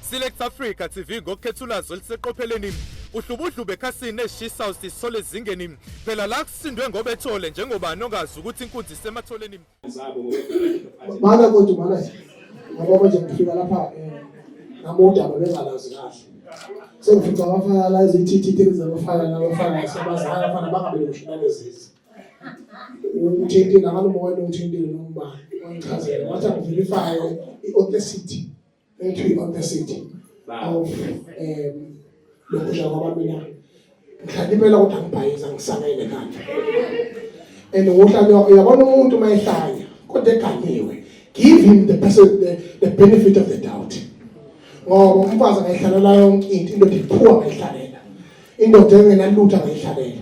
Select Africa TV ngokukhethulazo liseqopheleni uhlubudlu bekhasini eshisa usisole zingeni phela la kusindwe ngoba ethole njengoba nongazi ukuthi inkunzi isematholeni mana kodwa mana ngoba nje ngifika lapha namuda babezalazi kahle sengifika abafana la izithithi ezabafana nabafana sabazana abafana bangabe lokushina lezisi uthinte nabantu moyo uthintile noma ngichazela wathi verify i-authenticity authenticity of lokusha kwaba mina ngihlalipela ukuthi angibhayiza ngisangene kanje and ngohlanya uyabona umuntu mayehlanya kodwa eganiwe give him the benefit of the doubt ngoba umfazi angayihlalela yonke into iphuwa ngayihlalela indoda engenalutho ngayihlalela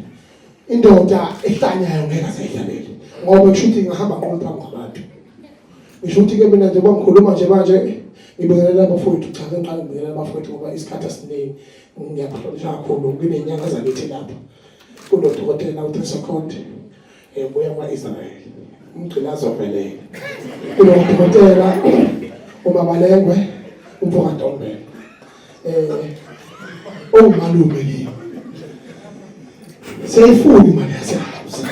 indoda ehlanyayo ngeke asayihlalela ngoba kushuthi ngahamba ngqondo phambi kwabantu ngishuthi ke mina nje bangikhuluma nje manje ngibongelela abafowethu cha ngiqala ngibongelela abafowethu ngoba isikhathi esiningi ngiyabahlolisha kakhulu kunenyanga zakithi lapha kunodokotela u3 second ebuya kwa-Israel umgqilazo ovele kunodokotela umabalengwe umfokantombela ongumalume leyo seyifuni imali yasehouse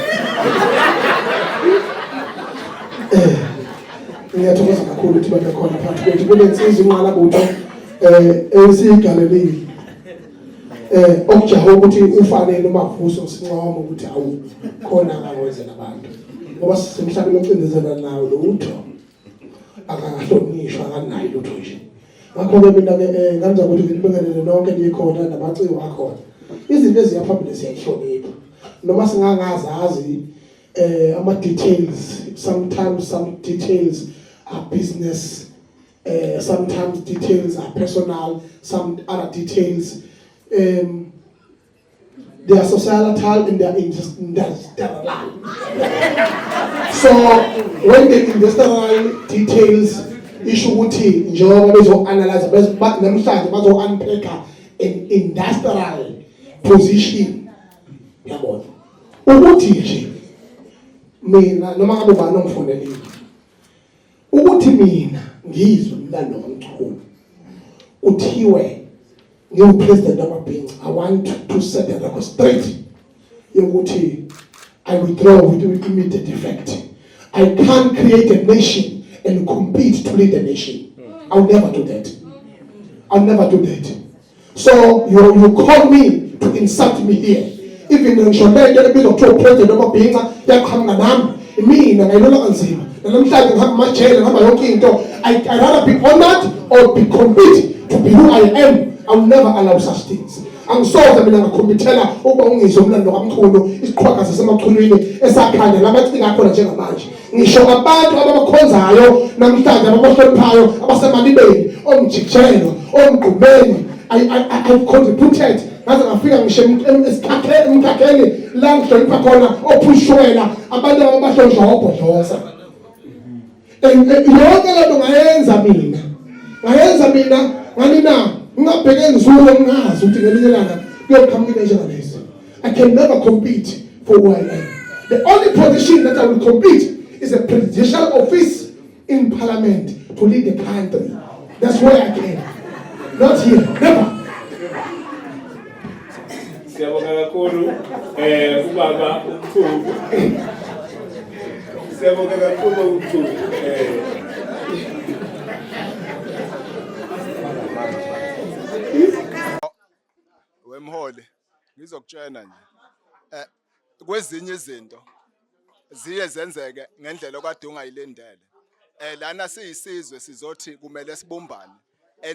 ngiyathokoza kakhulu ukuthi babe khona phakathi kwethu kunensizwa inqalabutho esiyigalelile okujaho ukuthi ufanele umavuso sincoma ukuthi awu khona akakwenze nabantu ngoba sisemhlabeni ocindezela nawo lutho akahlonishwa akanayo lutho nje ngakho-ke mina-ke ngenza ukuthi ngilibingelele lonke likhona namaciko akhona izinto eziyaphambili siyayihlonipha noma singangazazi ama-details sometimes some details are business sometimes details are personal some other details they are societal and they are industrial. So when the industrial details issue ukuthi njengoba bezo-analyze namhlanje bazo-unpack an industrial position yabona ukuthi nje mina noma ngabe ubani ongifonelile ukuthi mina ngizwe umlando kaMchunu kuthiwe ngiwu-president wamabhinca I want to set the record straight yokuthi I withdraw with immediate effect. I can't create a nation and compete to lead a nation. I'll never do that. I'll never do that. So you call me to insult me here. Even ngisho lento ebizokuthiwa upresident wamabhinca yaqhamuka nami mina ngayilola kanzima namhlanje ngihamba amajele ngihamba yonke into I'd rather be honored or be compete to be who I am. I'll never allow such things. Angisoze mina ngakhompithela ukuba ungizwe umlando kaMchunu isiqhwaga sasemachulwini esakhanya lamacinga akhona njengamanje ngisho abantu ababakhonzayo namhlanje ababahloniphayo abasemalibeni omjikijelo omgqumeni I contributed ngaze ngafika ngisho emkhakheni la ngihlonipha khona ophushwela abantu ababahlonjobhodloza yonke lento ngayenza mina ngani na ngabheke ngizulo ngazi ukuthi ngelinye ilanga kuyoqhamuka enjengalezi I can never compete for who I am. The only position that I will compete is a presidential office in parliament to lead the country. That's where I can. Not here, never. Siyabonga kakhulu ubaba uMchunu. Siyabonga kakhulu uMchunu. Wemholi ngizokutshena nje kwezinye izinto ziye zenzeke ngendlela okade ungayilindele lana siyisizwe sizothi kumele sibumbane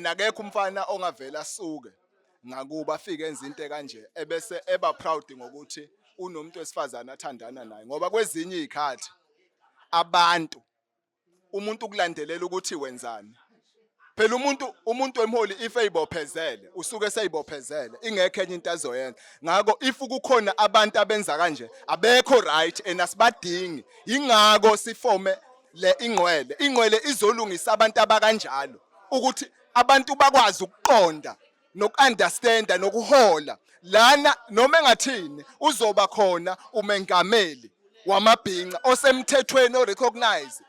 akekho umfana ongavela asuke ngakuba afike enza into kanje ebese eba proud ngokuthi unomuntu wesifazana athandana naye ngoba kwezinye izikhathi abantu umuntu ukulandelela ukuthi wenzani phela umuntu wemholi if eyibophezele usuke seyibophezele ingekho enye into azoyenza ngako if kukhona abantu abenza kanje abekho right asibadingi ingako sifome le ingcwele izolungisa abantu abakanjalo ukuthi abantu bakwazi ukuqonda nokunderstanda nokuhola lana noma engathini uzoba khona umengameli wamabhinqa osemthethweni orecognize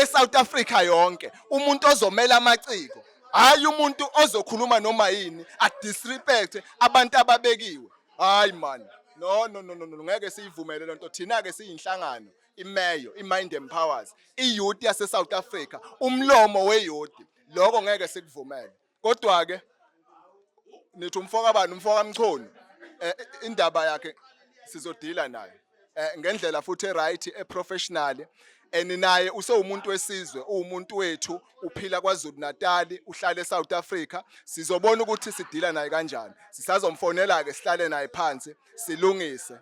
eSouth Africa yonke umuntu ozomela amaciko hayi umuntu ozokhuluma noma yini disrespect abantu ababekiwe. Hayi man, no, ngeke siyivumele lento. Thina ke siyinhlangano, imeyo, iMind Empowers, iyouth yase South Africa, umlomo weyouth. Lokho ngeke sikuvumele. Kodwa ke nithi umfoka bani, umfoka Mchunu, indaba yakhe sizodila nayo ngendlela futhi right, eprofessional. Naye usewumuntu wesizwe, uwumuntu wethu, uphila kwaZulu Natal, uhlala eSouth Africa. Sizobona ukuthi sidila naye kanjani. Sisazomfonela ke sihlale naye phansi silungise.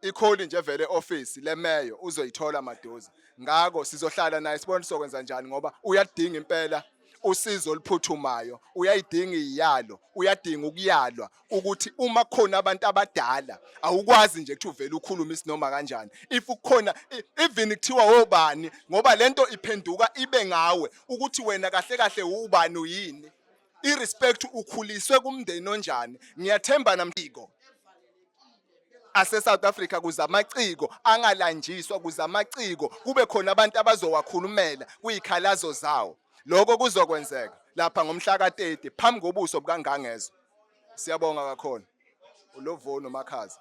Ikholi nje vele office lemeyo uzoyithola maduze. Ngako sizohlala naye sibone sokwenza njani ngoba uyadinga impela usizo oluphuthumayo, uyayidinga iyalo, uyadinga ukuyalwa ukuthi uma khona abantu abadala awukwazi nje ukuthi uvele ukhulume isinoma kanjani. If ukhona even kuthiwa obani ngoba lento iphenduka ibe ngawe ukuthi wena kahle kahle ubani uyini. Irrespect ukhuliswe kumndeni onjani. Ngiyathemba namtiko ase South Africa kuzamaciko angalanjiswa, kuzamaciko kube khona abantu abazowakhulumela kuyikhalazo zawo. Lokho kuzokwenzeka lapha ngomhla ka 30 phambi kobuso bukaNgangezwe. Siyabonga kakhulu. Ulovuno Makhaza.